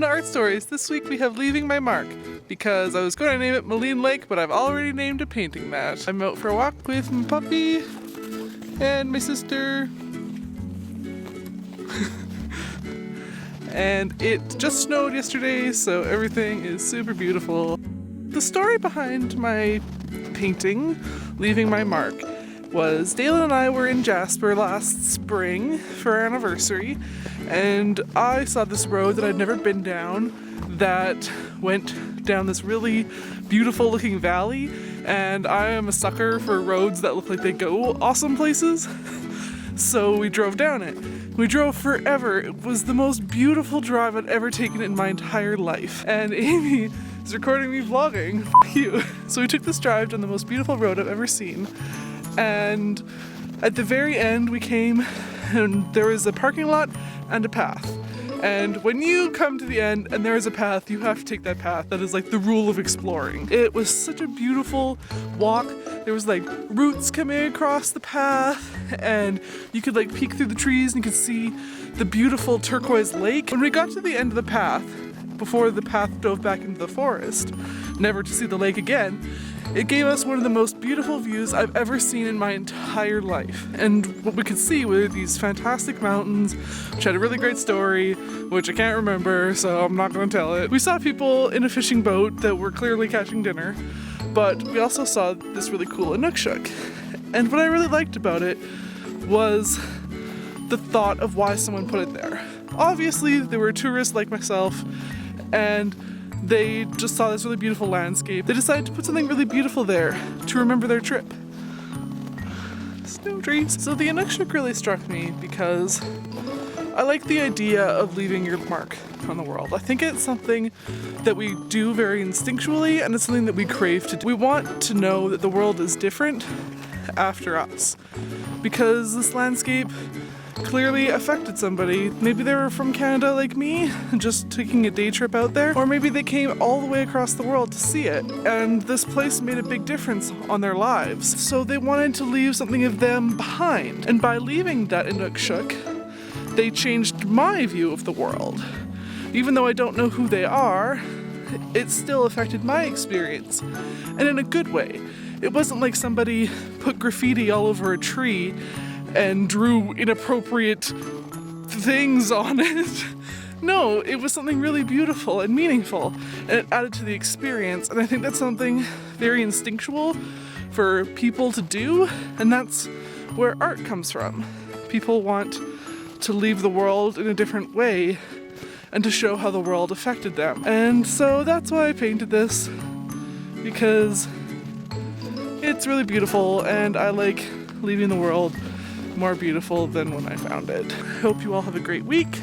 to Art Stories. This week we have Leaving My Mark, because I was going to name it Maligne Lake, but I've already named a painting that. I'm out for a walk with my puppy and my sister. And it just snowed yesterday, so everything is super beautiful. The story behind my painting, Leaving My Mark, was Dalen and I were in Jasper last spring for our anniversary, and I saw this road that I'd never been down that went down this really beautiful looking valley, and I am a sucker for roads that look like they go awesome places. So we drove down it. We drove forever. It was the most beautiful drive I'd ever taken in my entire life. And Amy is recording me vlogging. F you. So we took this drive down the most beautiful road I've ever seen. And at the very end we came and there was a parking lot and a path. And when you come to the end and there is a path, you have to take that path. That is like the rule of exploring. It was such a beautiful walk. There was like roots coming across the path and you could like peek through the trees and you could see the beautiful turquoise lake. When we got to the end of the path, before the path dove back into the forest, never to see the lake again, it gave us one of the most beautiful views I've ever seen in my entire life. And what we could see were these fantastic mountains, which had a really great story, which I can't remember, so I'm not going to tell it. We saw people in a fishing boat that were clearly catching dinner, but we also saw this really cool inukshuk. And what I really liked about it was the thought of why someone put it there. Obviously, there were tourists like myself, and they just saw this really beautiful landscape. They decided to put something really beautiful there to remember their trip. Snow trees. So the inukshuk really struck me because I like the idea of leaving your mark on the world. I think it's something that we do very instinctually, and it's something that we crave to do. We want to know that the world is different after us, because this landscape clearly affected somebody. Maybe they were from Canada like me, just taking a day trip out there, or maybe they came all the way across the world to see it, and this place made a big difference on their lives. So they wanted to leave something of them behind, and by leaving that inukshuk, they changed my view of the world. Even though I don't know who they are, it still affected my experience, and in a good way. It wasn't like somebody put graffiti all over a tree and drew inappropriate things on it. No, it was something really beautiful and meaningful, and it added to the experience, and I think that's something very instinctual for people to do, and that's where art comes from. People want to leave the world in a different way and to show how the world affected them. And so that's why I painted this, because it's really beautiful and I like leaving the world more beautiful than when I found it. I hope you all have a great week.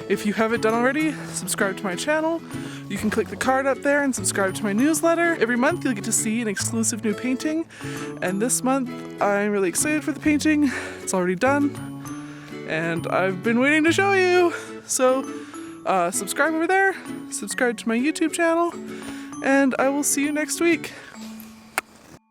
If you haven't done already, subscribe to my channel. You can click the card up there and subscribe to my newsletter. Every month you'll get to see an exclusive new painting, and this month I'm really excited for the painting. It's already done and I've been waiting to show you. So subscribe over there, subscribe to my YouTube channel, and I will see you next week.